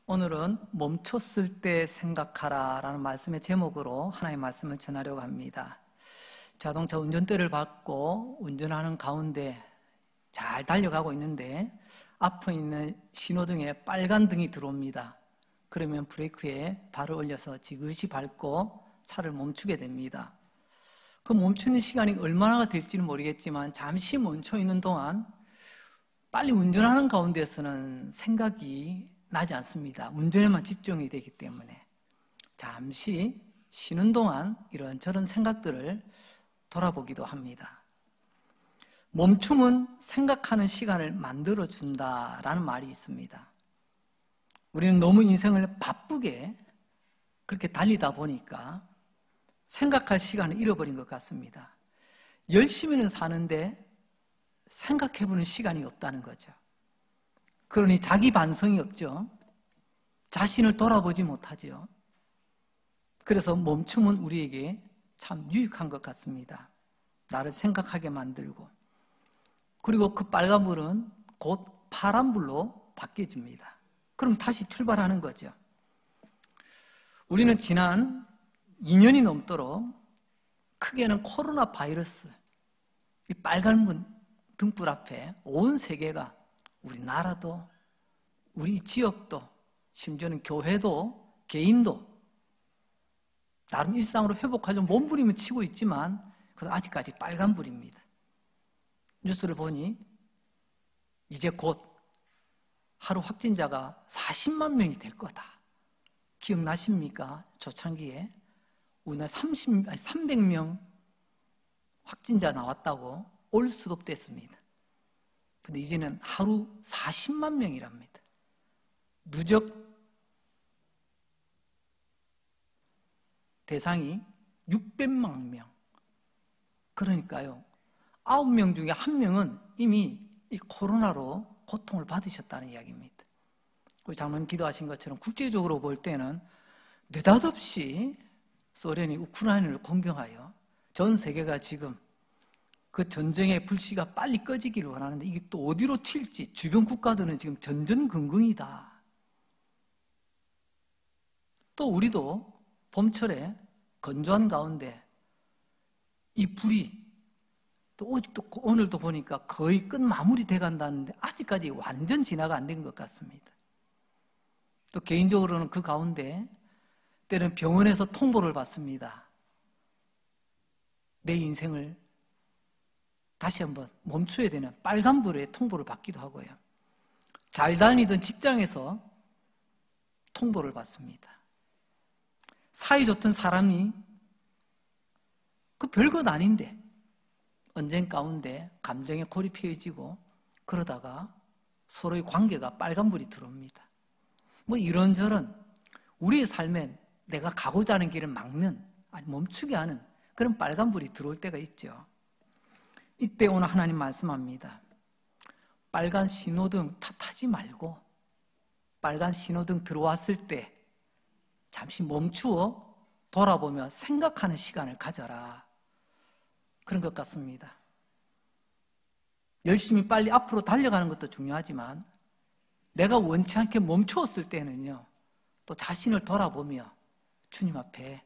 오늘은 멈췄을 때 생각하라 라는 말씀의 제목으로 하나의 말씀을 전하려고 합니다. 자동차 운전대를 받고 운전하는 가운데 잘 달려가고 있는데 앞에 있는 신호등에 빨간 등이 들어옵니다. 그러면 브레이크에 발을 올려서 지그시 밟고 차를 멈추게 됩니다. 그 멈추는 시간이 얼마나 될지는 모르겠지만 잠시 멈춰 있는 동안 빨리 운전하는 가운데서는 생각이 나지 않습니다. 운전에만 집중이 되기 때문에 잠시 쉬는 동안 이런저런 생각들을 돌아보기도 합니다. 멈춤은 생각하는 시간을 만들어준다라는 말이 있습니다. 우리는 너무 인생을 바쁘게 그렇게 달리다 보니까 생각할 시간을 잃어버린 것 같습니다. 열심히는 사는데 생각해보는 시간이 없다는 거죠. 그러니 자기 반성이 없죠. 자신을 돌아보지 못하죠. 그래서 멈춤은 우리에게 참 유익한 것 같습니다. 나를 생각하게 만들고, 그리고 그 빨간불은 곧 파란불로 바뀌어집니다. 그럼 다시 출발하는 거죠. 우리는 지난 2년이 넘도록 크게는 코로나 바이러스, 이 빨간 등불 앞에 온 세계가, 우리나라도, 우리 지역도, 심지어는 교회도, 개인도 나름 일상으로 회복하려고 몸부림을 치고 있지만 그건 아직까지 빨간불입니다. 뉴스를 보니 이제 곧 하루 확진자가 40만 명이 될 거다. 기억나십니까? 초창기에 우리나라 300명 확진자 나왔다고 올 수도 됐습니다. 근데 이제는 하루 40만 명이랍니다. 누적 대상이 600만 명. 그러니까요, 9명 중에 1명은 이미 이 코로나로 고통을 받으셨다는 이야기입니다. 우리 장로님 기도하신 것처럼 국제적으로 볼 때는 느닷없이 소련이 우크라이나를 공격하여 전 세계가 지금 그 전쟁의 불씨가 빨리 꺼지기를 원하는데 이게 또 어디로 튈지 주변 국가들은 지금 전전긍긍이다. 또 우리도 봄철에 건조한 가운데 이 불이 또 오늘도 보니까 거의 끝 마무리 돼 간다는데 아직까지 완전 진화가 안 된 것 같습니다. 또 개인적으로는 그 가운데 때는 병원에서 통보를 받습니다. 내 인생을 다시 한번 멈춰야 되는 빨간불에 통보를 받기도 하고요. 잘 다니던 직장에서 통보를 받습니다. 사이좋던 사람이 그 별것 아닌데 언젠 가운데 감정에 고립해지고 그러다가 서로의 관계가 빨간불이 들어옵니다. 뭐 이런저런 우리의 삶엔 내가 가고자 하는 길을 막는, 아니 멈추게 하는 그런 빨간불이 들어올 때가 있죠. 이때 오늘 하나님 말씀합니다. 빨간 신호등 탓하지 말고 빨간 신호등 들어왔을 때 잠시 멈추어 돌아보며 생각하는 시간을 가져라. 그런 것 같습니다. 열심히 빨리 앞으로 달려가는 것도 중요하지만 내가 원치 않게 멈추었을 때는요, 또 자신을 돌아보며 주님 앞에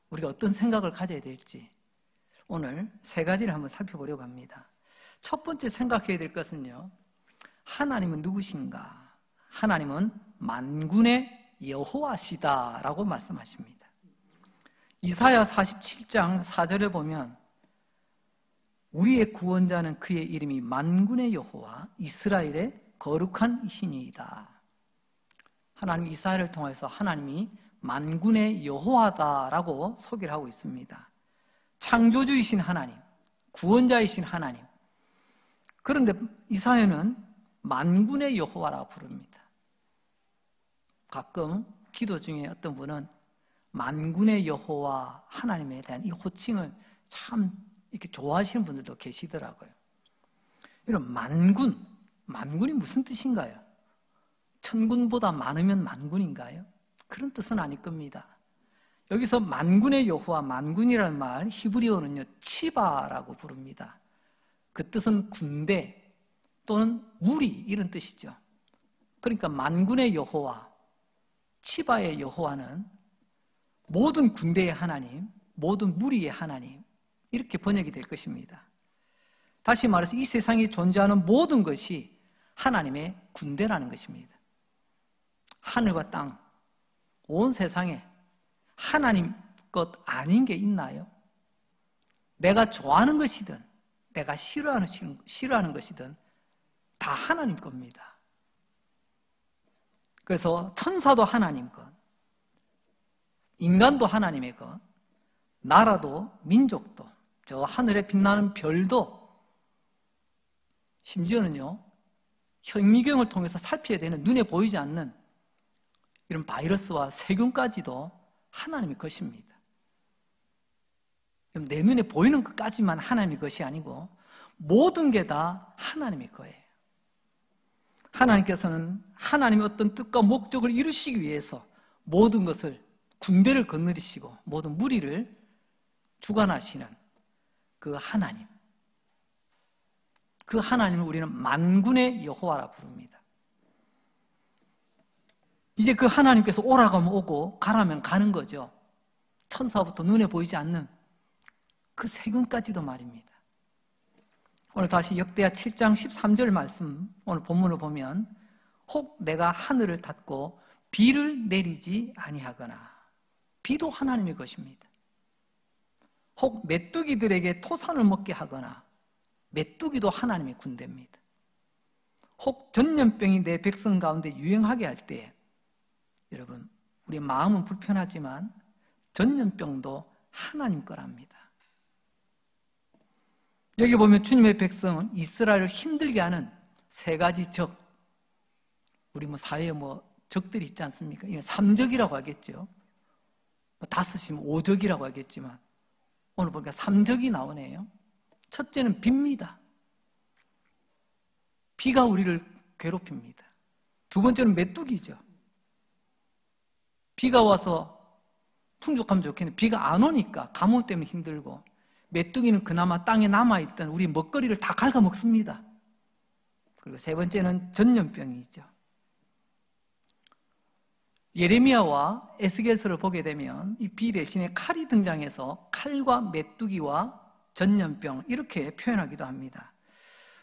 우리가 어떤 생각을 가져야 될지 오늘 3가지를 한번 살펴보려고 합니다. 첫 번째 생각해야 될 것은요, 하나님은 누구신가? 하나님은 만군의 여호와시다라고 말씀하십니다. 이사야 47장 4절에 보면 우리의 구원자는 그의 이름이 만군의 여호와 이스라엘의 거룩한 이신이이다. 하나님 이사야를 통해서 하나님이 만군의 여호와다라고 소개를 하고 있습니다. 창조주이신 하나님, 구원자이신 하나님. 그런데 이사야는 만군의 여호와라 부릅니다. 가끔 기도 중에 어떤 분은 만군의 여호와 하나님에 대한 이 호칭을 참 이렇게 좋아하시는 분들도 계시더라고요. 이런 만군이 무슨 뜻인가요? 천군보다 많으면 만군인가요? 그런 뜻은 아닐 겁니다. 여기서 만군의 여호와, 만군이라는 말 히브리어는요 치바라고 부릅니다. 그 뜻은 군대 또는 무리 이런 뜻이죠. 그러니까 만군의 여호와, 치바의 여호와는 모든 군대의 하나님, 모든 무리의 하나님, 이렇게 번역이 될 것입니다. 다시 말해서 이 세상에 존재하는 모든 것이 하나님의 군대라는 것입니다. 하늘과 땅, 온 세상에 하나님 것 아닌 게 있나요? 내가 좋아하는 것이든 내가 싫어하는 것이든 다 하나님 겁니다. 그래서 천사도 하나님 것, 인간도 하나님의 것, 나라도 민족도, 저 하늘에 빛나는 별도, 심지어는요 현미경을 통해서 살펴야 되는 눈에 보이지 않는 이런 바이러스와 세균까지도 하나님의 것입니다. 내 눈에 보이는 것까지만 하나님의 것이 아니고 모든 게 다 하나님의 거예요. 하나님께서는 하나님의 어떤 뜻과 목적을 이루시기 위해서 모든 것을, 군대를 거느리시고 모든 무리를 주관하시는 그 하나님, 그 하나님을 우리는 만군의 여호와라 부릅니다. 이제 그 하나님께서 오라고 하면 오고 가라면 가는 거죠. 천사부터 눈에 보이지 않는 그 세균까지도 말입니다. 오늘 다시 역대하 7장 13절 말씀, 오늘 본문을 보면 혹 내가 하늘을 닫고 비를 내리지 아니하거나, 비도 하나님의 것입니다. 혹 메뚜기들에게 토산을 먹게 하거나, 메뚜기도 하나님의 군대입니다. 혹 전염병이 내 백성 가운데 유행하게 할 때, 여러분 우리 마음은 불편하지만 전염병도 하나님 거랍니다. 여기 보면 주님의 백성은 이스라엘을 힘들게 하는 세 가지 적, 우리 사회에 적들이 있지 않습니까? 이건 삼적이라고 하겠죠. 다섯이면 오적이라고 하겠지만 오늘 보니까 삼적이 나오네요. 첫째는 비입니다. 비가 우리를 괴롭힙니다. 두 번째는 메뚜기죠. 비가 와서 풍족하면 좋겠는데 비가 안 오니까 가뭄 때문에 힘들고, 메뚜기는 그나마 땅에 남아있던 우리 먹거리를 다 갉아먹습니다. 그리고 세 번째는 전염병이죠. 예레미야와 에스겔서를 보게 되면 이 비 대신에 칼이 등장해서 칼과 메뚜기와 전염병, 이렇게 표현하기도 합니다.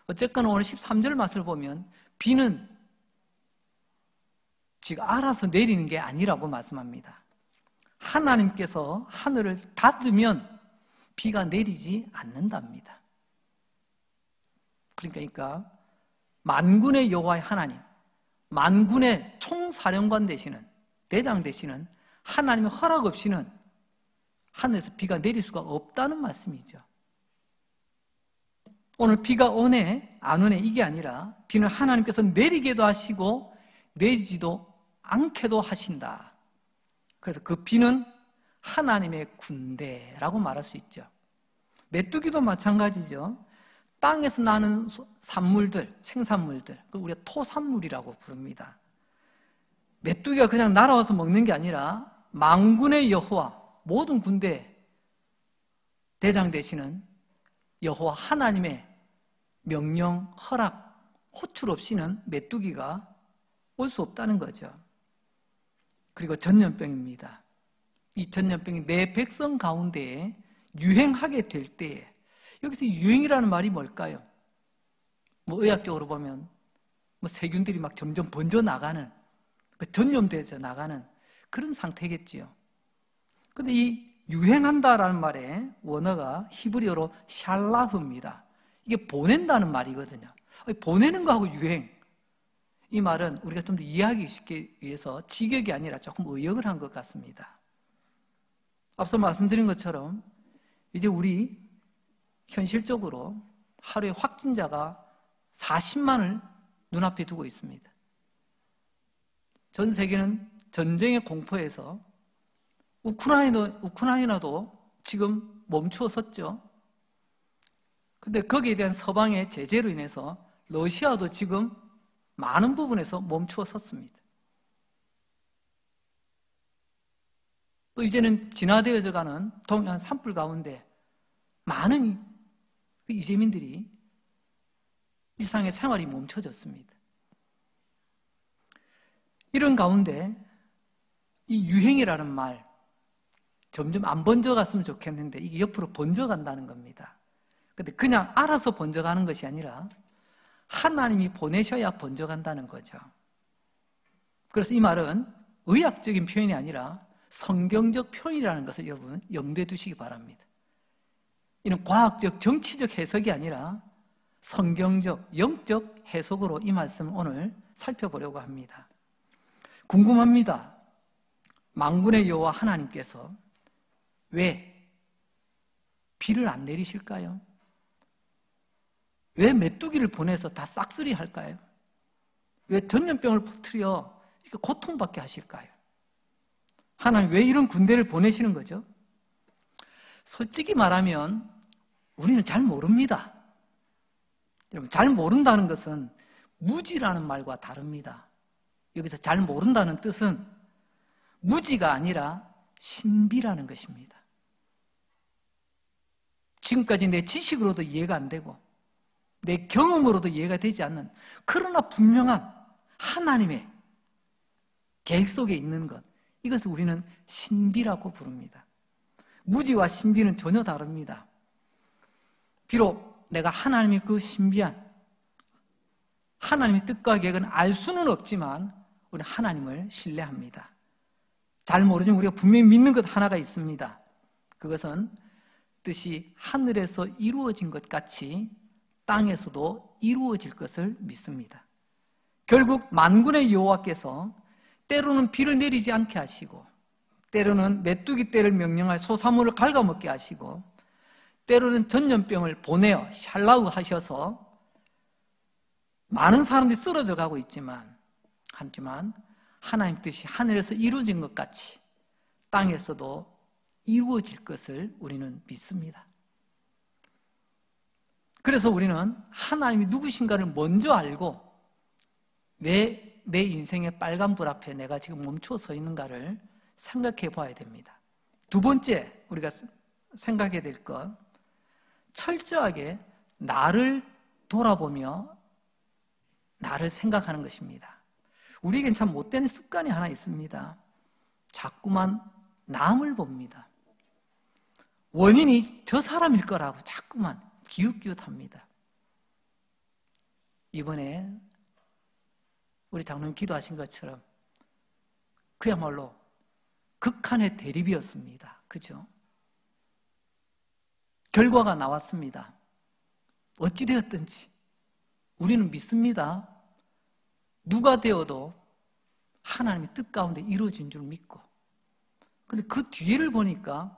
어쨌거나 오늘 13절 말씀을 보면 비는 지금 알아서 내리는 게 아니라고 말씀합니다. 하나님께서 하늘을 닫으면 비가 내리지 않는답니다. 그러니까 만군의 여호와의 하나님, 만군의 총사령관 되시는, 대장 되시는 하나님의 허락 없이는 하늘에서 비가 내릴 수가 없다는 말씀이죠. 오늘 비가 오네 안 오네 이게 아니라 비는 하나님께서 내리게도 하시고 내리지도 않게도 하신다. 그래서 그 비는 하나님의 군대라고 말할 수 있죠. 메뚜기도 마찬가지죠. 땅에서 나는 산물들, 생산물들, 우리가 토산물이라고 부릅니다. 메뚜기가 그냥 날아와서 먹는 게 아니라 만군의 여호와, 모든 군대 대장 되시는 여호와 하나님의 명령, 허락, 호출 없이는 메뚜기가 올 수 없다는 거죠. 그리고 전염병입니다. 이 전염병이 내 백성 가운데에 유행하게 될 때에, 여기서 유행이라는 말이 뭘까요? 의학적으로 보면 세균들이 막 점점 번져 나가는, 전염돼서 나가는 그런 상태겠지요. 근데 이 유행한다라는 말의 원어가 히브리어로 샬라흐입니다. 이게 보낸다는 말이거든요. 보내는 거하고 유행, 이 말은 우리가 좀 더 이해하기 쉽게 위해서 직역이 아니라 조금 의역을 한 것 같습니다. 앞서 말씀드린 것처럼 이제 우리 현실적으로 하루에 확진자가 40만을 눈앞에 두고 있습니다. 전 세계는 전쟁의 공포에서 우크라이나도 지금 멈추어 섰죠. 근데 거기에 대한 서방의 제재로 인해서 러시아도 지금 많은 부분에서 멈추어 섰습니다. 또 이제는 진화되어져 가는 동해안 산불 가운데 많은 이재민들이 일상의 생활이 멈춰졌습니다. 이런 가운데 이 유행이라는 말 점점 안 번져갔으면 좋겠는데 이게 옆으로 번져간다는 겁니다. 근데 그냥 알아서 번져가는 것이 아니라 하나님이 보내셔야 번져간다는 거죠. 그래서 이 말은 의학적인 표현이 아니라 성경적 표현이라는 것을 여러분 염두에 두시기 바랍니다. 이는 과학적, 정치적 해석이 아니라 성경적, 영적 해석으로 이 말씀을 오늘 살펴보려고 합니다. 궁금합니다. 만군의 여호와 하나님께서 왜 비를 안 내리실까요? 왜 메뚜기를 보내서 다 싹쓸이 할까요? 왜 전염병을 퍼뜨려 이렇게 고통받게 하실까요? 하나님 왜 이런 군대를 보내시는 거죠? 솔직히 말하면 우리는 잘 모릅니다. 여러분, 잘 모른다는 것은 무지라는 말과 다릅니다. 여기서 잘 모른다는 뜻은 무지가 아니라 신비라는 것입니다. 지금까지 내 지식으로도 이해가 안 되고 내 경험으로도 이해가 되지 않는, 그러나 분명한 하나님의 계획 속에 있는 것, 이것을 우리는 신비라고 부릅니다. 무지와 신비는 전혀 다릅니다. 비록 내가 하나님의 그 신비한 하나님의 뜻과 계획은 알 수는 없지만 우리는 하나님을 신뢰합니다. 잘 모르지만 우리가 분명히 믿는 것 하나가 있습니다. 그것은 뜻이 하늘에서 이루어진 것 같이 땅에서도 이루어질 것을 믿습니다. 결국 만군의 여호와께서 때로는 비를 내리지 않게 하시고, 때로는 메뚜기 떼를 명령하여 소사물을 갉아먹게 하시고, 때로는 전염병을 보내어 샬라우 하셔서 많은 사람들이 쓰러져 가고 있지만, 하지만 하나님 뜻이 하늘에서 이루어진 것 같이 땅에서도 이루어질 것을 우리는 믿습니다. 그래서 우리는 하나님이 누구신가를 먼저 알고 왜 내 인생의 빨간불 앞에 내가 지금 멈춰 서 있는가를 생각해 봐야 됩니다. 두 번째 우리가 생각해야 될 것, 철저하게 나를 돌아보며 나를 생각하는 것입니다. 우리에겐 참 못된 습관이 하나 있습니다. 자꾸만 남을 봅니다. 원인이 저 사람일 거라고 자꾸만 기웃기웃합니다. 이번에 우리 장로님 기도하신 것처럼 그야말로 극한의 대립이었습니다. 그죠? 결과가 나왔습니다. 어찌되었든지 우리는 믿습니다. 누가 되어도 하나님의 뜻 가운데 이루어진 줄 믿고, 근데 그 뒤를 보니까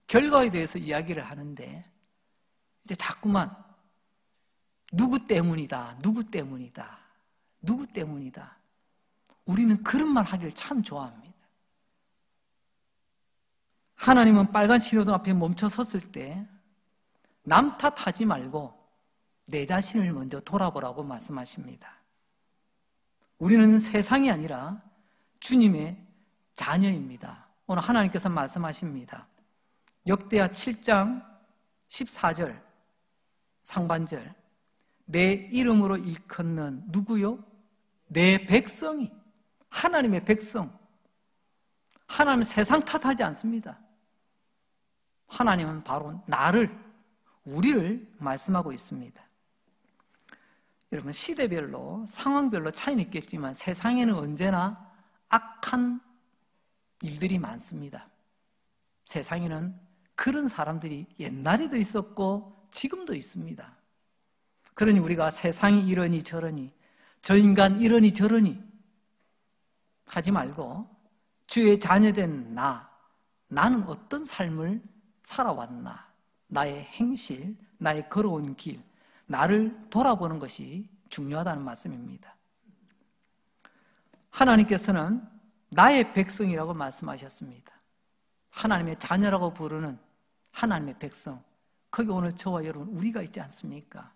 결과에 대해서 이야기를 하는데 이제 자꾸만 누구 때문이다, 누구 때문이다, 누구 때문이다. 우리는 그런 말 하기를 참 좋아합니다. 하나님은 빨간 신호등 앞에 멈춰 섰을 때 남 탓하지 말고 내 자신을 먼저 돌아보라고 말씀하십니다. 우리는 세상이 아니라 주님의 자녀입니다. 오늘 하나님께서 말씀하십니다. 역대하 7장 14절 상반절, 내 이름으로 일컫는 누구요? 내 백성이, 하나님의 백성. 하나님은 세상 탓하지 않습니다. 하나님은 바로 나를, 우리를 말씀하고 있습니다. 여러분, 시대별로 상황별로 차이는 있겠지만 세상에는 언제나 악한 일들이 많습니다. 세상에는 그런 사람들이 옛날에도 있었고 지금도 있습니다. 그러니 우리가 세상이 이러니 저러니, 저 인간 이러니 저러니 하지 말고 주의 자녀된 나는 어떤 삶을 살아왔나, 나의 행실, 나의 걸어온 길, 나를 돌아보는 것이 중요하다는 말씀입니다. 하나님께서는 나의 백성이라고 말씀하셨습니다. 하나님의 자녀라고 부르는 하나님의 백성, 거기 오늘 저와 여러분 우리가 있지 않습니까?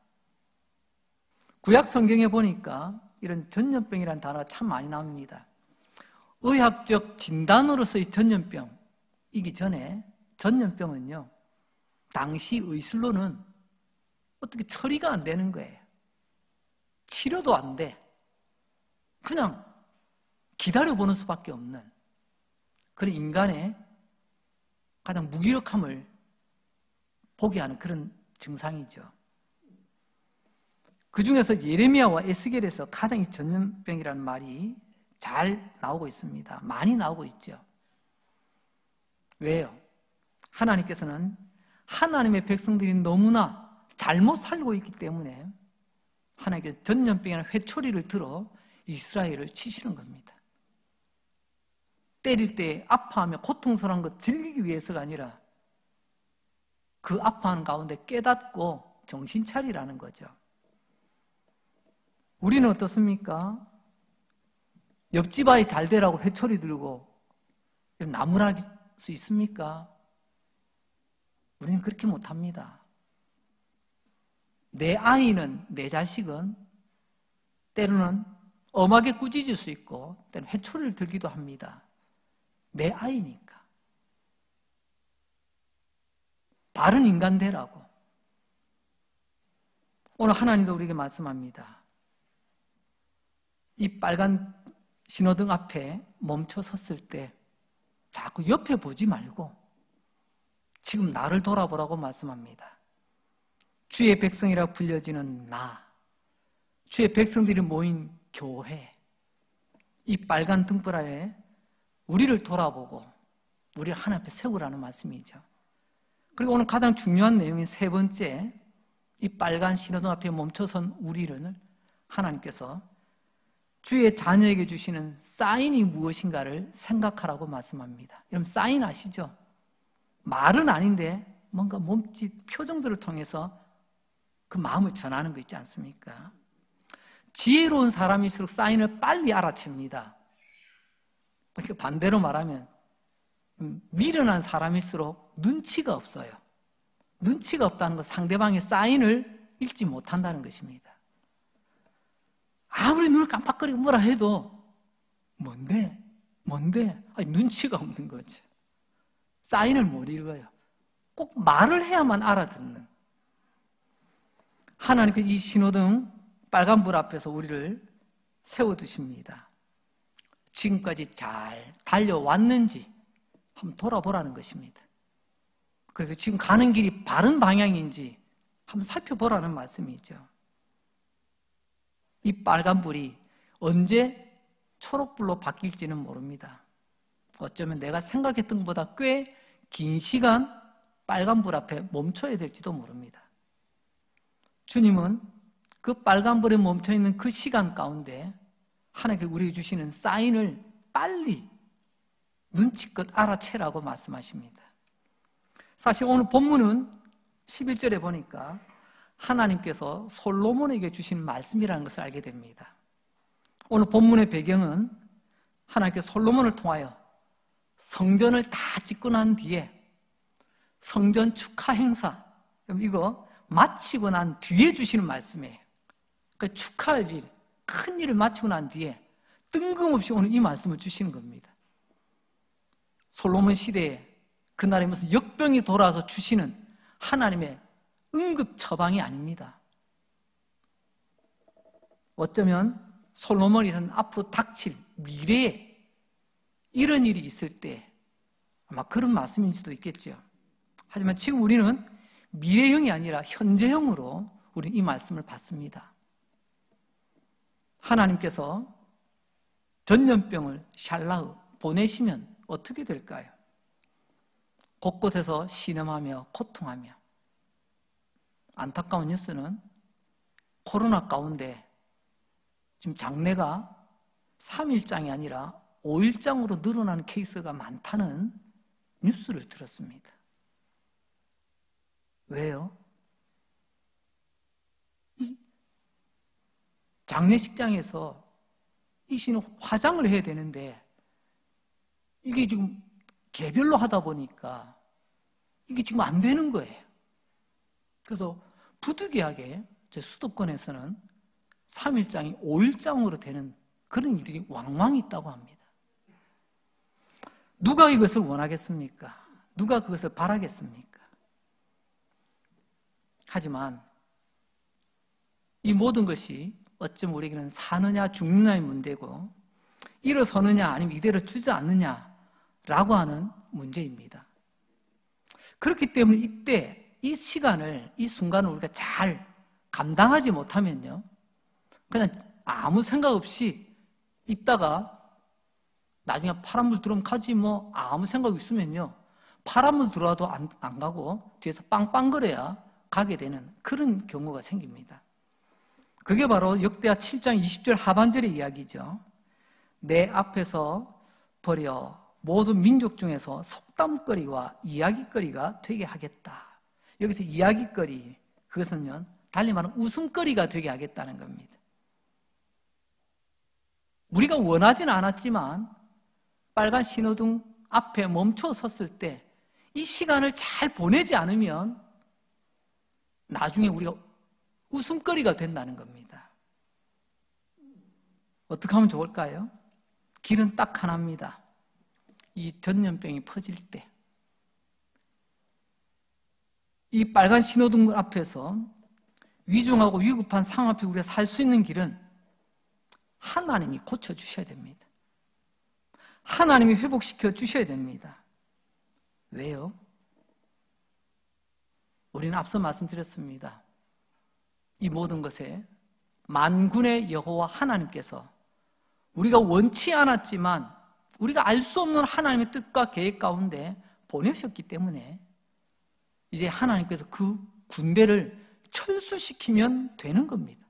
구약 성경에 보니까 이런 전염병이라는 단어가 참 많이 나옵니다. 의학적 진단으로서의 전염병이기 전에 전염병은요, 당시 의술로는 어떻게 처리가 안 되는 거예요. 치료도 안 돼. 그냥 기다려보는 수밖에 없는 그런 인간의 가장 무기력함을 보게 하는 그런 증상이죠. 그 중에서 예레미야와 에스겔에서 가장 이 전염병이라는 말이 잘 나오고 있습니다. 많이 나오고 있죠. 왜요? 하나님께서는 하나님의 백성들이 너무나 잘못 살고 있기 때문에 하나님께서 전염병이라는 회초리를 들어 이스라엘을 치시는 겁니다. 때릴 때 아파하며 고통스러운 것 즐기기 위해서가 아니라 그 아파하는 가운데 깨닫고 정신 차리라는 거죠. 우리는 어떻습니까? 옆집 아이 잘 되라고 회초리 들고 나무랄 수 있습니까? 우리는 그렇게 못합니다. 내 아이는, 내 자식은 때로는 엄하게 꾸짖을 수 있고 때로는 회초리를 들기도 합니다. 내 아이니까. 바른 인간 되라고. 오늘 하나님도 우리에게 말씀합니다. 이 빨간 신호등 앞에 멈춰 섰을 때 자꾸 옆에 보지 말고 지금 나를 돌아보라고 말씀합니다. 주의 백성이라 불려지는 나, 주의 백성들이 모인 교회, 이 빨간 등불 아래 우리를 돌아보고 우리를 하나님 앞에 세우라는 말씀이죠. 그리고 오늘 가장 중요한 내용인 세 번째, 이 빨간 신호등 앞에 멈춰선 우리를 하나님께서 주의 자녀에게 주시는 사인이 무엇인가를 생각하라고 말씀합니다. 여러분 사인 아시죠? 말은 아닌데 뭔가 몸짓, 표정들을 통해서 그 마음을 전하는 거 있지 않습니까? 지혜로운 사람일수록 사인을 빨리 알아챕니다. 반대로 말하면 미련한 사람일수록 눈치가 없어요. 눈치가 없다는 건 상대방의 사인을 읽지 못한다는 것입니다. 아무리 눈을 깜빡거리고 뭐라 해도 뭔데? 아니, 눈치가 없는 거죠. 사인을 못 읽어요. 꼭 말을 해야만 알아듣는. 하나님께서 이 신호등 빨간불 앞에서 우리를 세워두십니다. 지금까지 잘 달려왔는지 한번 돌아보라는 것입니다. 그래서 지금 가는 길이 바른 방향인지 한번 살펴보라는 말씀이죠. 이 빨간불이 언제 초록불로 바뀔지는 모릅니다. 어쩌면 내가 생각했던 것보다 꽤 긴 시간 빨간불 앞에 멈춰야 될지도 모릅니다. 주님은 그 빨간불에 멈춰있는 그 시간 가운데 하나님께 우리에게 주시는 사인을 빨리 눈치껏 알아채라고 말씀하십니다. 사실 오늘 본문은 11절에 보니까 하나님께서 솔로몬에게 주신 말씀이라는 것을 알게 됩니다. 오늘 본문의 배경은 하나님께서 솔로몬을 통하여 성전을 다 짓고 난 뒤에 성전 축하 행사, 이거 마치고 난 뒤에 주시는 말씀이에요. 그러니까 축하할 일, 큰 일을 마치고 난 뒤에 뜬금없이 오늘 이 말씀을 주시는 겁니다. 솔로몬 시대에 그날에 무슨 역병이 돌아와서 주시는 하나님의 응급 처방이 아닙니다. 어쩌면 솔로몬이 앞으로 닥칠 미래에 이런 일이 있을 때 아마 그런 말씀일 수도 있겠죠. 하지만 지금 우리는 미래형이 아니라 현재형으로 우리는 이 말씀을 받습니다. 하나님께서 전염병을 샬라흐 보내시면 어떻게 될까요? 곳곳에서 신음하며 고통하며. 안타까운 뉴스는 코로나 가운데 지금 장례가 3일장이 아니라 5일장으로 늘어나는 케이스가 많다는 뉴스를 들었습니다. 왜요? 장례식장에서 이 씨는 화장을 해야 되는데 이게 지금 개별로 하다 보니까 이게 지금 안 되는 거예요. 그래서 부득이하게 제 수도권에서는 3일장이 5일장으로 되는 그런 일이 왕왕 있다고 합니다. 누가 이것을 원하겠습니까? 누가 그것을 바라겠습니까? 하지만 이 모든 것이 어쩜 우리에게는 사느냐 죽느냐의 문제고 일어서느냐 아니면 이대로 주저앉느냐라고 하는 문제입니다. 그렇기 때문에 이때 이 시간을, 이 순간을 우리가 잘 감당하지 못하면요, 그냥 아무 생각 없이 있다가 나중에 파란불 들어오면 가지 뭐 아무 생각 있으면요, 파란불 들어와도 안 가고 뒤에서 빵빵거려야 가게 되는 그런 경우가 생깁니다. 그게 바로 역대하 7장 20절 하반절의 이야기죠. 내 앞에서 버려 모든 민족 중에서 속담거리와 이야기거리가 되게 하겠다. 여기서 이야기거리, 그것은요, 달리 말하면 웃음거리가 되게 하겠다는 겁니다. 우리가 원하지는 않았지만 빨간 신호등 앞에 멈춰 섰을 때 이 시간을 잘 보내지 않으면 나중에 우리가 웃음거리가 된다는 겁니다. 어떻게 하면 좋을까요? 길은 딱 하나입니다. 이 전염병이 퍼질 때, 이 빨간 신호등 앞에서 위중하고 위급한 상황 앞에 우리가 살 수 있는 길은 하나님이 고쳐주셔야 됩니다. 하나님이 회복시켜 주셔야 됩니다. 왜요? 우리는 앞서 말씀드렸습니다. 이 모든 것에 만군의 여호와 하나님께서 우리가 원치 않았지만 우리가 알 수 없는 하나님의 뜻과 계획 가운데 보내셨기 때문에 이제 하나님께서 그 군대를 철수시키면 되는 겁니다.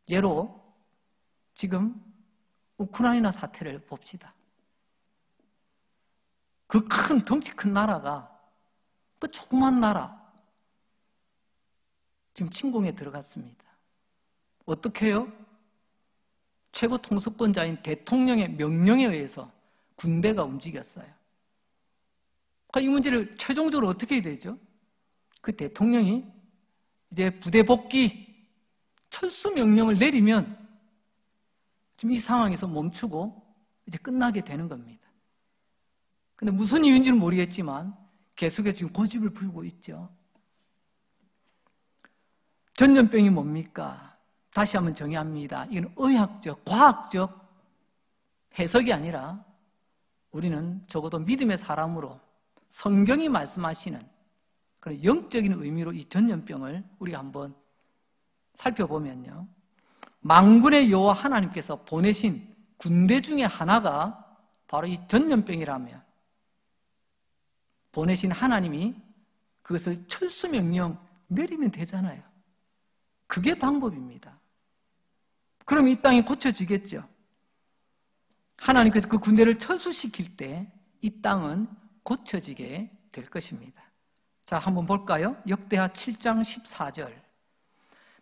예로 지금 우크라이나 사태를 봅시다. 그 큰 덩치 큰 나라가 그 조그만 나라 지금 침공에 들어갔습니다. 어떻게 해요? 최고 통수권자인 대통령의 명령에 의해서 군대가 움직였어요. 이 문제를 최종적으로 어떻게 해야 되죠? 그 대통령이 이제 부대 복귀 철수 명령을 내리면 지금 이 상황에서 멈추고 이제 끝나게 되는 겁니다. 근데 무슨 이유인지는 모르겠지만 계속해서 지금 고집을 부리고 있죠. 전염병이 뭡니까? 다시 한번 정의합니다. 이건 의학적, 과학적 해석이 아니라 우리는 적어도 믿음의 사람으로 성경이 말씀하시는 그런 영적인 의미로 이 전염병을 우리가 한번 살펴보면요, 만군의 여호와 하나님께서 보내신 군대 중에 하나가 바로 이 전염병이라면 보내신 하나님이 그것을 철수명령 내리면 되잖아요. 그게 방법입니다. 그럼 이 땅이 고쳐지겠죠. 하나님께서 그 군대를 철수시킬 때 이 땅은 고쳐지게 될 것입니다. 자, 한번 볼까요? 역대하 7장 14절.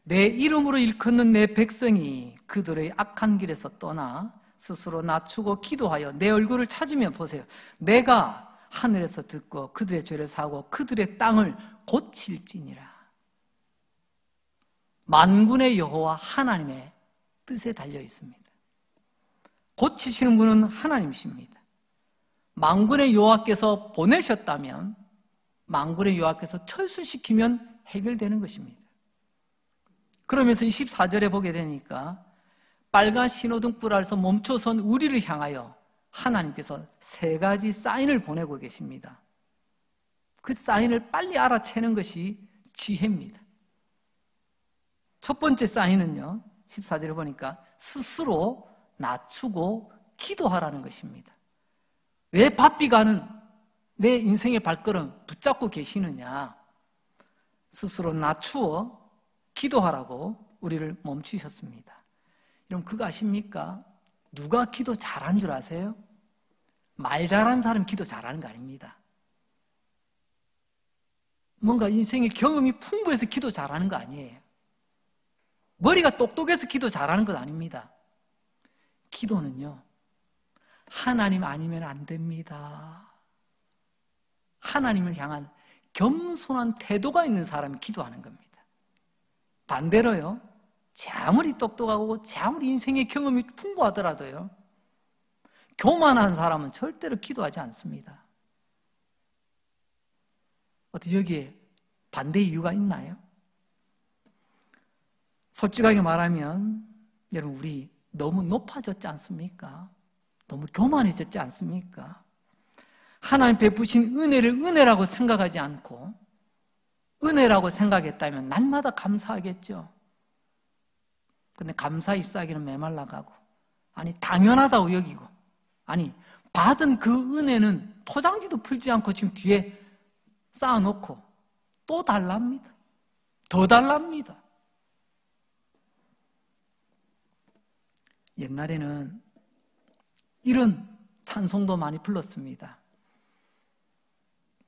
내 이름으로 일컫는 내 백성이 그들의 악한 길에서 떠나 스스로 낮추고 기도하여 내 얼굴을 찾으면, 보세요, 내가 하늘에서 듣고 그들의 죄를 사고 그들의 땅을 고칠지니라. 만군의 여호와 하나님의 뜻에 달려 있습니다. 고치시는 분은 하나님이십니다. 만군의 여호와께서 보내셨다면 만군의 여호와께서 철수시키면 해결되는 것입니다. 그러면서 24절에 보게 되니까 빨간 신호등 불 아래서 멈춰선 우리를 향하여 하나님께서 3가지 사인을 보내고 계십니다. 그 사인을 빨리 알아채는 것이 지혜입니다. 첫 번째 사인은요, 14절에 보니까 스스로 낮추고 기도하라는 것입니다. 왜 바삐 가는 내 인생의 발걸음 붙잡고 계시느냐? 스스로 낮추어 기도하라고 우리를 멈추셨습니다. 여러분, 그거 아십니까? 누가 기도 잘하는 줄 아세요? 말 잘하는 사람 기도 잘하는 거 아닙니다. 뭔가 인생의 경험이 풍부해서 기도 잘하는 거 아니에요. 머리가 똑똑해서 기도 잘하는 것 아닙니다. 기도는요, 하나님 아니면 안 됩니다. 하나님을 향한 겸손한 태도가 있는 사람이 기도하는 겁니다. 반대로요, 아무리 똑똑하고 아무리 인생의 경험이 풍부하더라도요, 교만한 사람은 절대로 기도하지 않습니다. 어떻게 여기에 반대 이유가 있나요? 솔직하게 말하면 여러분, 우리 너무 높아졌지 않습니까? 너무 교만해졌지 않습니까? 하나님 베푸신 은혜를 은혜라고 생각하지 않고 은혜라고 생각했다면 날마다 감사하겠죠. 근데 감사 잎사귀는 메말라가고, 아니 당연하다고 여기고, 아니 받은 그 은혜는 포장지도 풀지 않고 지금 뒤에 쌓아놓고 또 달랍니다. 더 달랍니다. 옛날에는 이런 찬송도 많이 불렀습니다.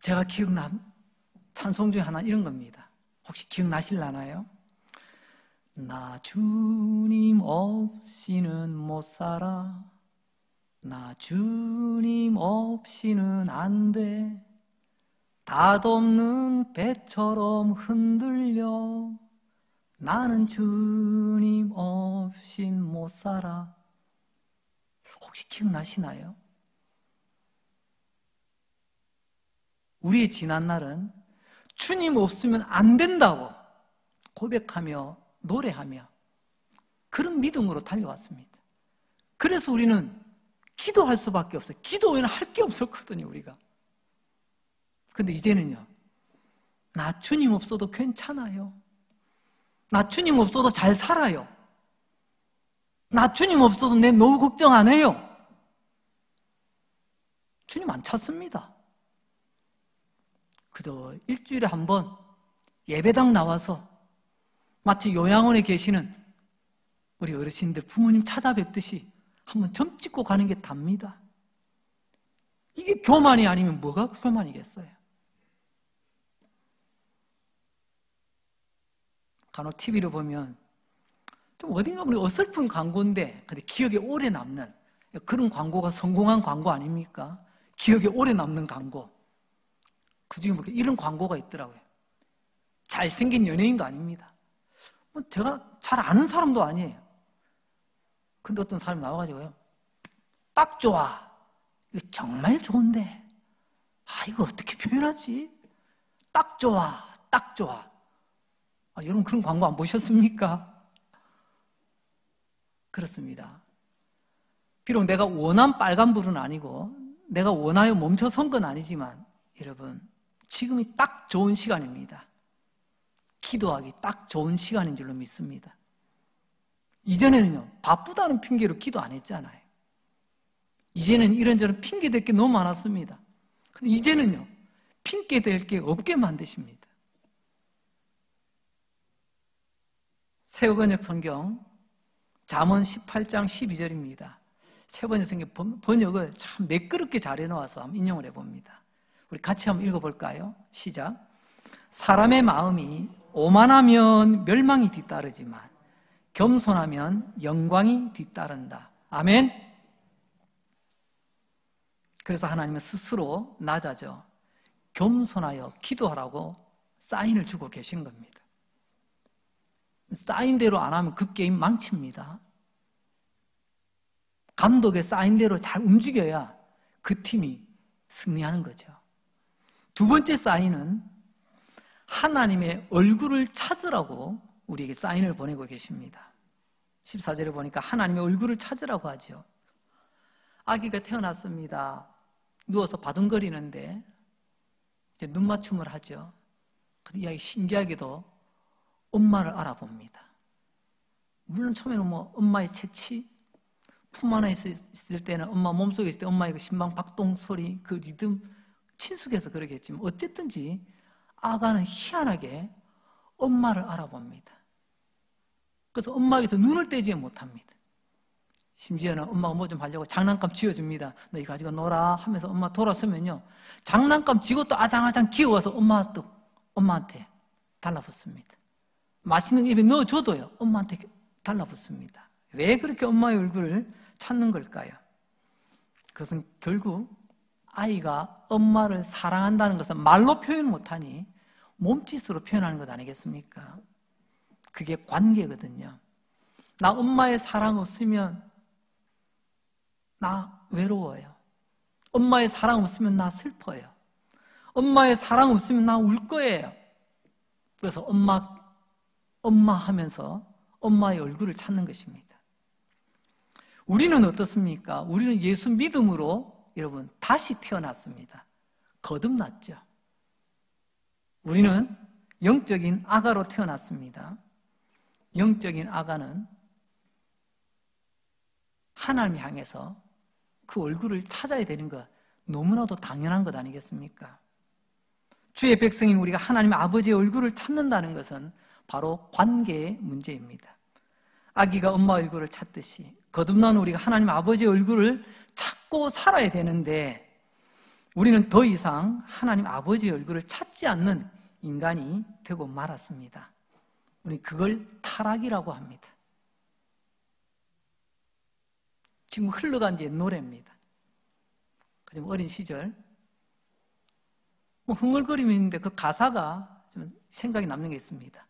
제가 기억난 찬송 중에 하나 이런 겁니다. 혹시 기억나실라나요? 나 주님 없이는 못 살아. 나 주님 없이는 안 돼. 닷없는 배처럼 흔들려. 나는 주님 없인 못 살아. 혹시 기억나시나요? 우리의 지난 날은 주님 없으면 안 된다고 고백하며 노래하며 그런 믿음으로 달려왔습니다. 그래서 우리는 기도할 수밖에 없어요. 기도 외에는 할 게 없었거든요, 우리가. 근데 이제는요, 나 주님 없어도 괜찮아요. 나 주님 없어도 잘 살아요. 나 주님 없어도 내 노후 걱정 안 해요. 주님 안 찾습니다. 그저 일주일에 한 번 예배당 나와서 마치 요양원에 계시는 우리 어르신들 부모님 찾아뵙듯이 한번 점 찍고 가는 게 답니다. 이게 교만이 아니면 뭐가 교만이겠어요? 간혹 TV를 보면 좀 어딘가 우리 어설픈 광고인데 근데 기억에 오래 남는 그런 광고가 성공한 광고 아닙니까? 기억에 오래 남는 광고. 그중에 뭐 이런 광고가 있더라고요. 잘생긴 연예인도 아닙니다. 제가 잘 아는 사람도 아니에요. 근데 어떤 사람이 나와가지고요, 딱 좋아, 이거 정말 좋은데 이거 어떻게 표현하지? 딱 좋아, 딱 좋아. 여러분 그런 광고 안 보셨습니까? 그렇습니다. 비록 내가 원한 빨간불은 아니고 내가 원하여 멈춰선 건 아니지만 여러분 지금이 딱 좋은 시간입니다. 기도하기 딱 좋은 시간인 줄로 믿습니다. 이전에는요, 바쁘다는 핑계로 기도 안 했잖아요. 이제는 이런저런 핑계 댈 게 너무 많았습니다. 근데 이제는요, 핑계 댈 게 없게 만드십니다. 새번역 성경 잠언 18장 12절입니다. 새번역 성경 번역을 참 매끄럽게 잘 해놓아서 한번 인용을 해봅니다. 우리 같이 한번 읽어볼까요? 시작. 사람의 마음이 오만하면 멸망이 뒤따르지만 겸손하면 영광이 뒤따른다. 아멘. 그래서 하나님은 스스로 낮아져 겸손하여 기도하라고 사인을 주고 계신 겁니다. 사인대로 안 하면 그 게임 망칩니다. 감독의 사인대로 잘 움직여야 그 팀이 승리하는 거죠. 두 번째 사인은 하나님의 얼굴을 찾으라고 우리에게 사인을 보내고 계십니다. 14절에 보니까 하나님의 얼굴을 찾으라고 하죠. 아기가 태어났습니다. 누워서 바둥거리는데 이제 눈맞춤을 하죠. 근데 이 아이 신기하게도 엄마를 알아봅니다. 물론 처음에는 뭐 엄마의 채취, 품 안에 있을 때는 엄마 몸속에 있을 때 엄마의 그 심장 박동 소리, 그 리듬 친숙해서 그러겠지만 어쨌든지 아가는 희한하게 엄마를 알아봅니다. 그래서 엄마에게서 눈을 떼지 못합니다. 심지어는 엄마가 뭐 좀 하려고 장난감 쥐어줍니다. 너 이거 가지고 놀아 하면서 엄마 돌아서면요, 장난감 쥐고 또 아장아장 기어와서 엄마한테 달라붙습니다. 맛있는 입에 넣어줘도요, 엄마한테 달라붙습니다. 왜 그렇게 엄마의 얼굴을 찾는 걸까요? 그것은 결국 아이가 엄마를 사랑한다는 것은 말로 표현 못하니 몸짓으로 표현하는 것 아니겠습니까? 그게 관계거든요. 나 엄마의 사랑 없으면 나 외로워요. 엄마의 사랑 없으면 나 슬퍼요. 엄마의 사랑 없으면 나 울 거예요. 그래서 엄마 하면서 엄마의 얼굴을 찾는 것입니다. 우리는 어떻습니까? 우리는 예수 믿음으로 여러분 다시 태어났습니다. 거듭났죠. 우리는 영적인 아가로 태어났습니다. 영적인 아가는 하나님 향해서 그 얼굴을 찾아야 되는 것, 너무나도 당연한 것 아니겠습니까? 주의 백성인 우리가 하나님 아버지의 얼굴을 찾는다는 것은 바로 관계의 문제입니다. 아기가 엄마 얼굴을 찾듯이 거듭난 우리가 하나님 아버지의 얼굴을 찾고 살아야 되는데, 우리는 더 이상 하나님 아버지의 얼굴을 찾지 않는 인간이 되고 말았습니다. 우리 그걸 타락이라고 합니다. 지금 흘러간 옛 노래입니다. 좀 어린 시절 흥얼거림이 있는데 그 가사가 좀 생각이 남는 게 있습니다.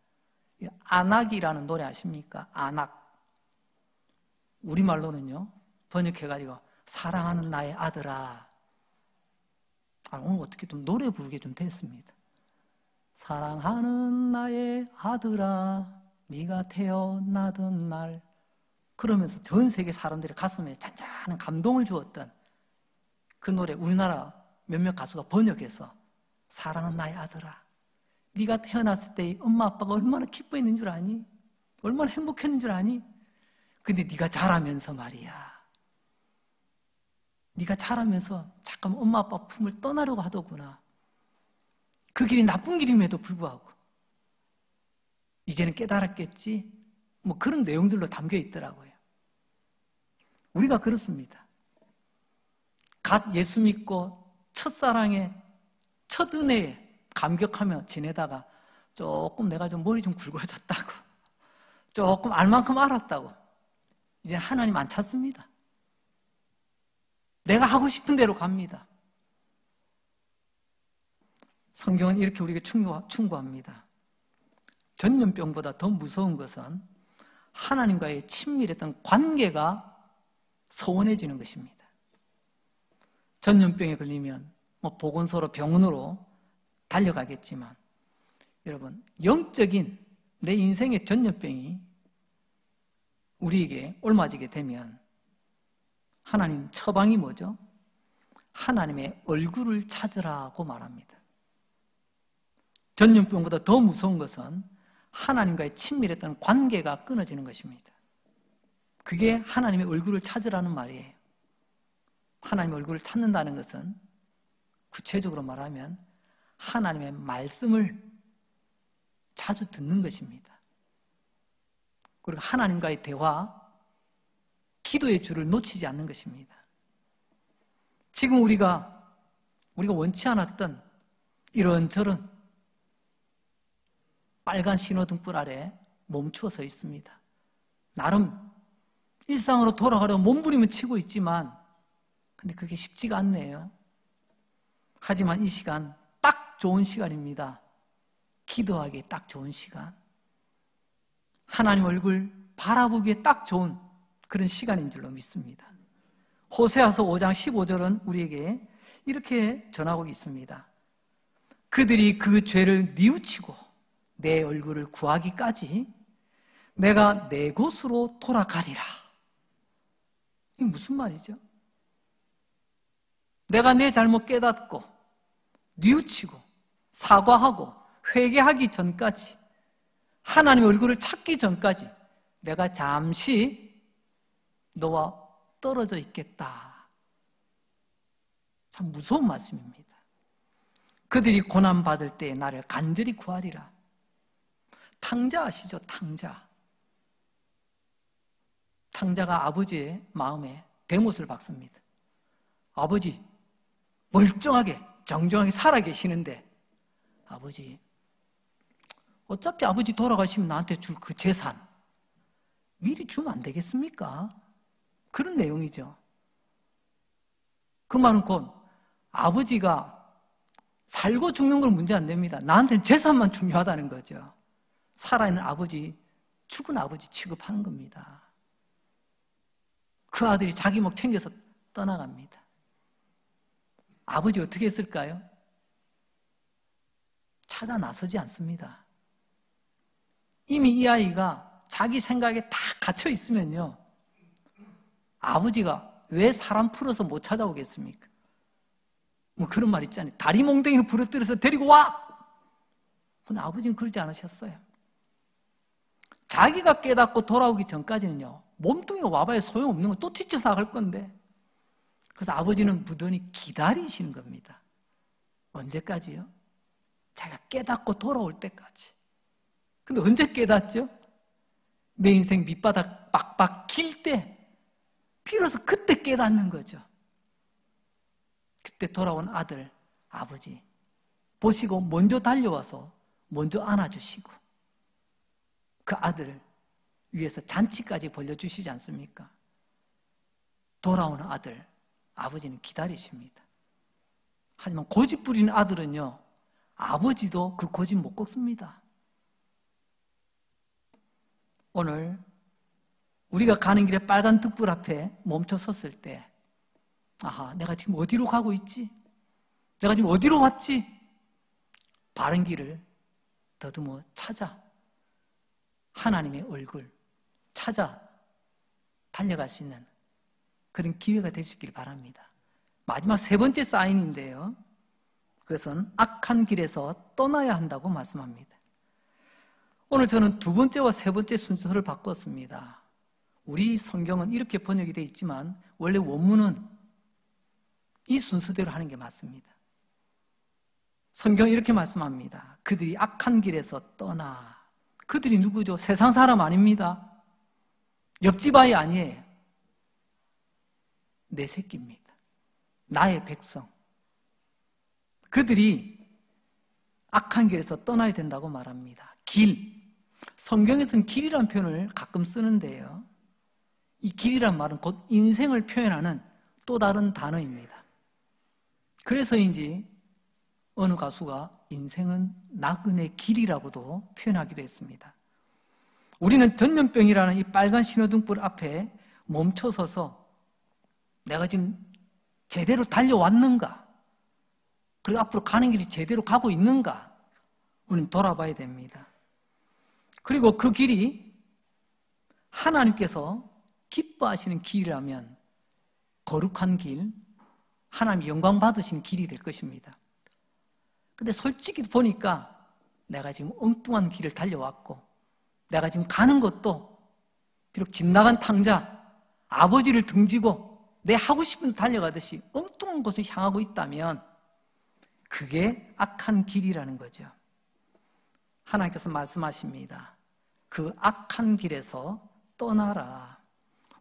안악이라는 노래 아십니까? 안악. 우리말로는요, 번역해가지고 사랑하는 나의 아들아. 오늘 어떻게 좀 노래 부르게 좀 됐습니다. 사랑하는 나의 아들아, 네가 태어나던 날. 그러면서 전 세계 사람들의 가슴에 잔잔한 감동을 주었던 그 노래, 우리나라 몇몇 가수가 번역해서 사랑하는 나의 아들아, 네가 태어났을 때 엄마 아빠가 얼마나 기뻐했는 줄 아니? 얼마나 행복했는 줄 아니? 근데 네가 자라면서 말이야, 네가 자라면서 잠깐 엄마 아빠 품을 떠나려고 하더구나. 그 길이 나쁜 길임에도 불구하고 이제는 깨달았겠지? 뭐 그런 내용들로 담겨 있더라고요. 우리가 그렇습니다. 갓 예수 믿고 첫사랑에 첫 은혜에 감격하며 지내다가 조금 내가 좀 머리 좀 굵어졌다고, 조금 알만큼 알았다고 이제 하나님 안 찾습니다. 내가 하고 싶은 대로 갑니다. 성경은 이렇게 우리에게 충고합니다. 전염병보다 더 무서운 것은 하나님과의 친밀했던 관계가 소원해지는 것입니다. 전염병에 걸리면 보건소로 병원으로 달려가겠지만, 여러분, 영적인 내 인생의 전염병이 우리에게 옮아지게 되면 하나님 처방이 뭐죠? 하나님의 얼굴을 찾으라고 말합니다. 전염병보다 더 무서운 것은 하나님과의 친밀했던 관계가 끊어지는 것입니다. 그게 하나님의 얼굴을 찾으라는 말이에요. 하나님의 얼굴을 찾는다는 것은 구체적으로 말하면 하나님의 말씀을 자주 듣는 것입니다. 그리고 하나님과의 대화, 기도의 줄을 놓치지 않는 것입니다. 지금 우리가 원치 않았던 이런저런 빨간 신호등불 아래 멈추어 서 있습니다. 나름 일상으로 돌아가려고 몸부림을 치고 있지만, 근데 그게 쉽지가 않네요. 하지만 이 시간 딱 좋은 시간입니다. 기도하기에 딱 좋은 시간, 하나님 얼굴 바라보기에 딱 좋은 그런 시간인 줄로 믿습니다. 호세아서 5장 15절은 우리에게 이렇게 전하고 있습니다. 그들이 그 죄를 뉘우치고 내 얼굴을 구하기까지 내가 내 곳으로 돌아가리라. 이게 무슨 말이죠? 내가 내 잘못 깨닫고 뉘우치고 사과하고 회개하기 전까지, 하나님의 얼굴을 찾기 전까지 내가 잠시 너와 떨어져 있겠다. 참 무서운 말씀입니다. 그들이 고난받을 때에 나를 간절히 구하리라. 탕자 아시죠? 탕자가 아버지의 마음에 대못을 박습니다. 아버지, 멀쩡하게 정정하게 살아계시는데, 아버지, 어차피 아버지 돌아가시면 나한테 줄 그 재산 미리 주면 안 되겠습니까? 그런 내용이죠. 그 말은 곧 아버지가 살고 죽는 건 문제 안 됩니다. 나한테는 재산만 중요하다는 거죠. 살아있는 아버지, 죽은 아버지 취급하는 겁니다. 그 아들이 자기 목 챙겨서 떠나갑니다. 아버지 어떻게 했을까요? 찾아 나서지 않습니다. 이미 이 아이가 자기 생각에 다 갇혀 있으면요, 아버지가 왜 사람 풀어서 못 찾아오겠습니까? 뭐 그런 말 있잖아요. 다리 몽둥이를 부러뜨려서 데리고 와! 근데 아버지는 그러지 않으셨어요. 자기가 깨닫고 돌아오기 전까지는요, 몸뚱이가 와봐야 소용없는 거 또 뛰쳐나갈 건데. 그래서 아버지는 무던히 기다리시는 겁니다. 언제까지요? 자기가 깨닫고 돌아올 때까지. 근데 언제 깨닫죠? 내 인생 밑바닥 빡빡 길 때, 비로소 그때 깨닫는 거죠. 그때 돌아온 아들, 아버지 보시고 먼저 달려와서 먼저 안아주시고 그 아들을 위해서 잔치까지 벌려주시지 않습니까? 돌아오는 아들, 아버지는 기다리십니다. 하지만 고집 부리는 아들은요, 아버지도 그 고집 못 꺾습니다. 오늘 우리가 가는 길에 빨간 등불 앞에 멈춰 섰을 때, 아하, 내가 지금 어디로 가고 있지? 내가 지금 어디로 왔지? 바른 길을 더듬어 찾아 하나님의 얼굴 찾아 달려갈 수 있는 그런 기회가 될 수 있길 바랍니다. 마지막 세 번째 사인인데요, 그것은 악한 길에서 떠나야 한다고 말씀합니다. 오늘 저는 두 번째와 세 번째 순서를 바꿨습니다. 우리 성경은 이렇게 번역이 되어 있지만 원래 원문은 이 순서대로 하는 게 맞습니다. 성경은 이렇게 말씀합니다. 그들이 악한 길에서 떠나. 그들이 누구죠? 세상 사람 아닙니다. 옆집 아이 아니에요. 내 새끼입니다. 나의 백성. 그들이 악한 길에서 떠나야 된다고 말합니다. 길. 성경에서는 길이라는 표현을 가끔 쓰는데요, 이 길이란 말은 곧 인생을 표현하는 또 다른 단어입니다. 그래서인지 어느 가수가 인생은 나그네 길이라고도 표현하기도 했습니다. 우리는 전염병이라는 이 빨간 신호등불 앞에 멈춰서서 내가 지금 제대로 달려왔는가? 그리고 앞으로 가는 길이 제대로 가고 있는가? 우리는 돌아봐야 됩니다. 그리고 그 길이 하나님께서 기뻐하시는 길이라면 거룩한 길, 하나님 영광 받으신 길이 될 것입니다. 근데 솔직히 보니까 내가 지금 엉뚱한 길을 달려왔고 내가 지금 가는 것도 비록 집 나간 탕자, 아버지를 등지고 내 하고 싶은 데 달려가듯이 엉뚱한 곳을 향하고 있다면 그게 악한 길이라는 거죠. 하나님께서 말씀하십니다. 그 악한 길에서 떠나라.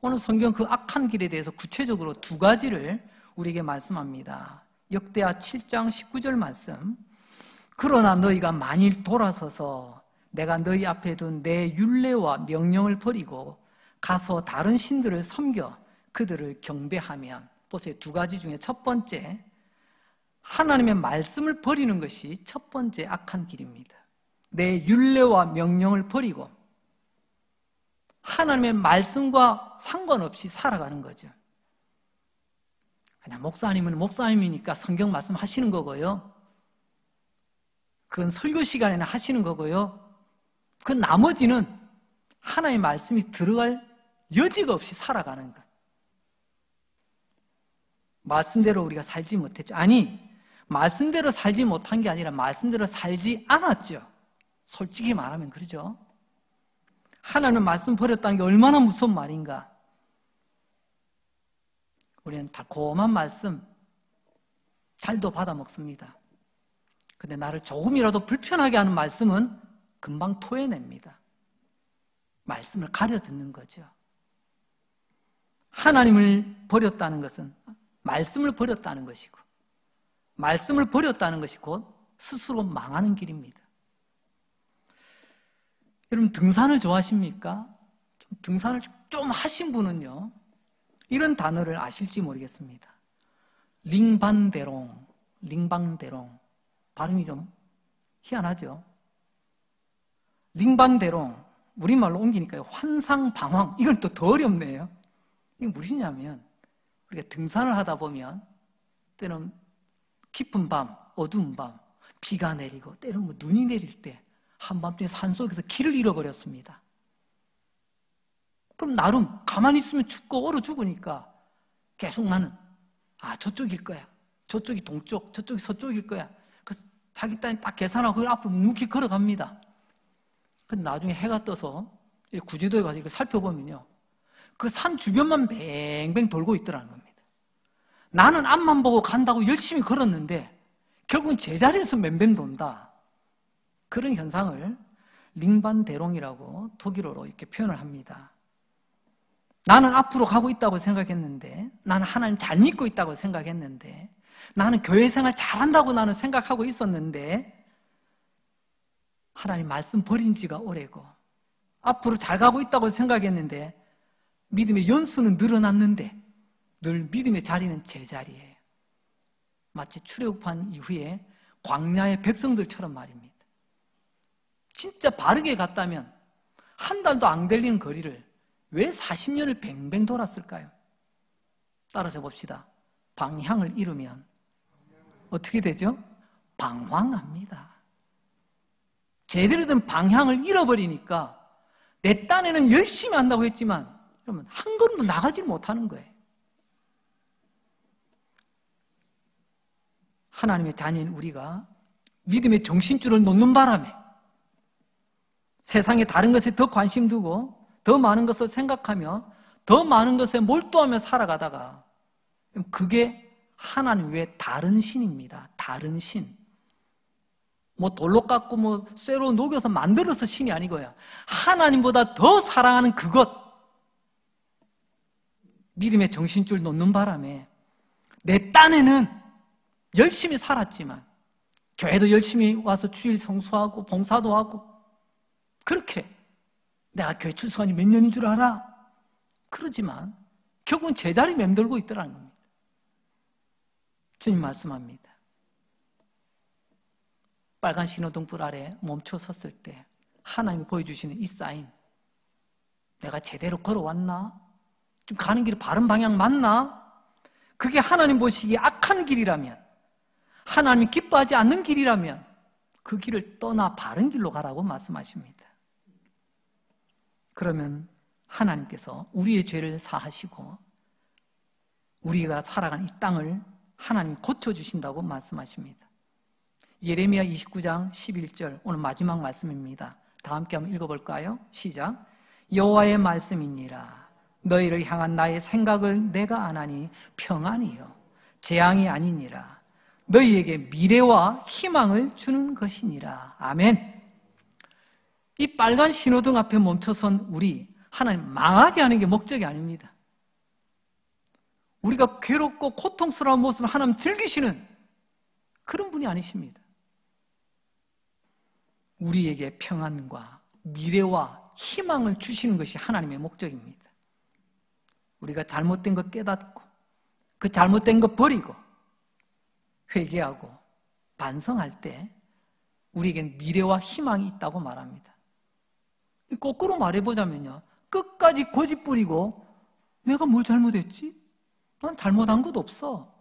오늘 성경 그 악한 길에 대해서 구체적으로 두 가지를 우리에게 말씀합니다. 역대하 7장 19절 말씀. 그러나 너희가 만일 돌아서서 내가 너희 앞에 둔 내 율례와 명령을 버리고 가서 다른 신들을 섬겨 그들을 경배하면, 보세요. 두 가지 중에 첫 번째, 하나님의 말씀을 버리는 것이 첫 번째 악한 길입니다. 내 율례와 명령을 버리고 하나님의 말씀과 상관없이 살아가는 거죠. 그냥 목사님은 목사님이니까 성경 말씀 하시는 거고요, 그건 설교 시간에는 하시는 거고요, 그 나머지는 하나님의 말씀이 들어갈 여지가 없이 살아가는 것. 말씀대로 우리가 살지 못했죠. 아니, 말씀대로 살지 못한 게 아니라 말씀대로 살지 않았죠. 솔직히 말하면 그러죠. 하나님 말씀 버렸다는 게 얼마나 무서운 말인가. 우리는 달콤한 말씀 잘도 받아 먹습니다. 근데 나를 조금이라도 불편하게 하는 말씀은 금방 토해냅니다. 말씀을 가려 듣는 거죠. 하나님을 버렸다는 것은 말씀을 버렸다는 것이고, 말씀을 버렸다는 것이 곧 스스로 망하는 길입니다. 여러분, 등산을 좋아하십니까? 등산을 좀 하신 분은요, 이런 단어를 아실지 모르겠습니다. 링반대롱, 링방대롱. 발음이 좀 희한하죠? 링반대롱, 우리말로 옮기니까 환상방황. 이건 또 더 어렵네요. 이게 무엇이냐면, 우리가 등산을 하다 보면 때로는 깊은 밤, 어두운 밤, 비가 내리고 때로는 뭐 눈이 내릴 때 한밤중에 산속에서 길을 잃어버렸습니다. 그럼 나름 가만히 있으면 죽고 얼어 죽으니까 계속 나는 저쪽일 거야. 저쪽이 동쪽, 저쪽이 서쪽일 거야. 그래서 자기 딴에 딱 계산하고 그걸 앞으로 묵묵히 걸어갑니다. 근데 나중에 해가 떠서 구지도에 가서 이거 살펴보면요, 그 산 주변만 뱅뱅 돌고 있더라는 겁니다. 나는 앞만 보고 간다고 열심히 걸었는데 결국은 제자리에서 맴맴 돈다. 그런 현상을 링반대롱이라고 독일어로 이렇게 표현을 합니다. 나는 앞으로 가고 있다고 생각했는데, 나는 하나님 잘 믿고 있다고 생각했는데, 나는 교회 생활 잘한다고 나는 생각하고 있었는데, 하나님 말씀 버린 지가 오래고, 앞으로 잘 가고 있다고 생각했는데, 믿음의 연수는 늘어났는데 늘 믿음의 자리는 제자리예요. 마치 출애굽한 이후에 광야의 백성들처럼 말입니다. 진짜 바르게 갔다면 한 달도 안 걸리는 거리를 왜 40년을 뱅뱅 돌았을까요? 따라서 봅시다. 방향을 잃으면 어떻게 되죠? 방황합니다. 제대로 된 방향을 잃어버리니까 내 딴에는 열심히 한다고 했지만 그러면 한 걸음도 나가지 못하는 거예요. 하나님의 자녀인 우리가 믿음의 정신줄을 놓는 바람에 세상의 다른 것에 더 관심 두고 더 많은 것을 생각하며 더 많은 것에 몰두하며 살아가다가, 그게 하나님 외에 다른 신입니다. 다른 신. 돌로 깎고 쇠로 녹여서 만들어서 신이 아니고요, 하나님보다 더 사랑하는 그것, 믿음의 정신줄 놓는 바람에 내 딴에는 열심히 살았지만, 교회도 열심히 와서 주일 성수하고 봉사도 하고, 그렇게 내가 교회 출석한 지 몇 년인 줄 알아? 그러지만 결국은 제자리 맴돌고 있더라는 겁니다. 주님 말씀합니다. 빨간 신호등불 아래 멈춰 섰을 때 하나님이 보여주시는 이 사인, 내가 제대로 걸어왔나? 좀 가는 길이 바른 방향 맞나? 그게 하나님 보시기에 악한 길이라면, 하나님이 기뻐하지 않는 길이라면 그 길을 떠나 바른 길로 가라고 말씀하십니다. 그러면 하나님께서 우리의 죄를 사하시고 우리가 살아가는 이 땅을 하나님이 고쳐주신다고 말씀하십니다. 예레미야 29장 11절, 오늘 마지막 말씀입니다. 다 함께 한번 읽어볼까요? 시작. 여호와의 말씀이니라. 너희를 향한 나의 생각을 내가 아나니 평안이요 재앙이 아니니라. 너희에게 미래와 희망을 주는 것이니라. 아멘. 이 빨간 신호등 앞에 멈춰선 우리, 하나님 망하게 하는 게 목적이 아닙니다. 우리가 괴롭고 고통스러운 모습을 하나님 즐기시는 그런 분이 아니십니다. 우리에게 평안과 미래와 희망을 주시는 것이 하나님의 목적입니다. 우리가 잘못된 것 깨닫고 그 잘못된 것 버리고 회개하고 반성할 때 우리에겐 미래와 희망이 있다고 말합니다. 거꾸로 말해보자면요, 끝까지 고집 부리고 내가 뭘 잘못했지? 난 잘못한 것도 없어.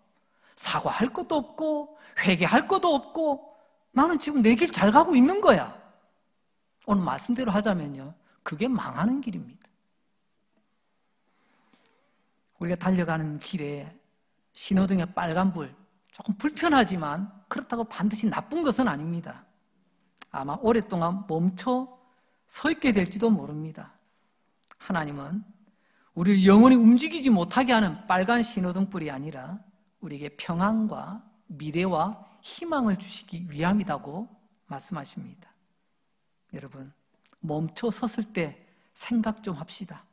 사과할 것도 없고 회개할 것도 없고 나는 지금 내 길 잘 가고 있는 거야. 오늘 말씀대로 하자면요, 그게 망하는 길입니다. 우리가 달려가는 길에 신호등의 빨간불, 조금 불편하지만 그렇다고 반드시 나쁜 것은 아닙니다. 아마 오랫동안 멈춰 서 있게 될지도 모릅니다. 하나님은 우리를 영원히 움직이지 못하게 하는 빨간 신호등불이 아니라 우리에게 평안과 미래와 희망을 주시기 위함이라고 말씀하십니다. 여러분, 멈춰 섰을 때 생각 좀 합시다.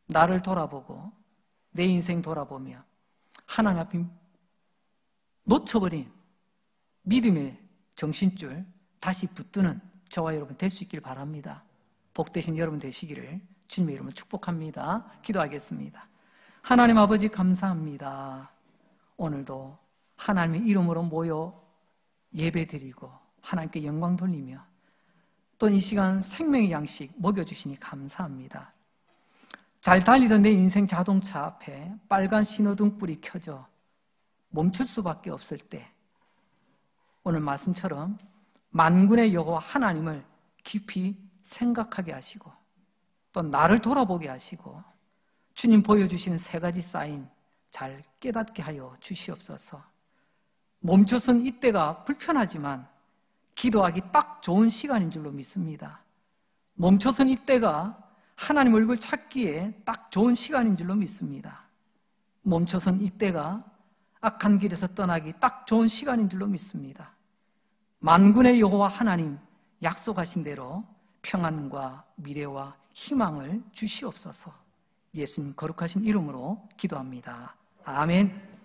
나를 돌아보고 내 인생 돌아보며 하나님 앞에 놓쳐버린 믿음의 정신줄 다시 붙드는 저와 여러분 될 수 있길 바랍니다. 복되신 여러분 되시기를 주님의 이름으로 축복합니다. 기도하겠습니다. 하나님 아버지 감사합니다. 오늘도 하나님의 이름으로 모여 예배드리고 하나님께 영광 돌리며 또 이 시간 생명의 양식 먹여주시니 감사합니다. 잘 달리던 내 인생 자동차 앞에 빨간 신호등 불이 켜져 멈출 수밖에 없을 때 오늘 말씀처럼 만군의 여호와 하나님을 깊이 생각하게 하시고 또 나를 돌아보게 하시고 주님 보여주시는 세 가지 사인 잘 깨닫게 하여 주시옵소서. 멈춰선 이때가 불편하지만 기도하기 딱 좋은 시간인 줄로 믿습니다. 멈춰선 이때가 하나님 얼굴 찾기에 딱 좋은 시간인 줄로 믿습니다. 멈춰선 이때가 악한 길에서 떠나기 딱 좋은 시간인 줄로 믿습니다. 만군의 여호와 하나님 약속하신 대로 평안과 미래와 희망을 주시옵소서. 예수님 거룩하신 이름으로 기도합니다. 아멘.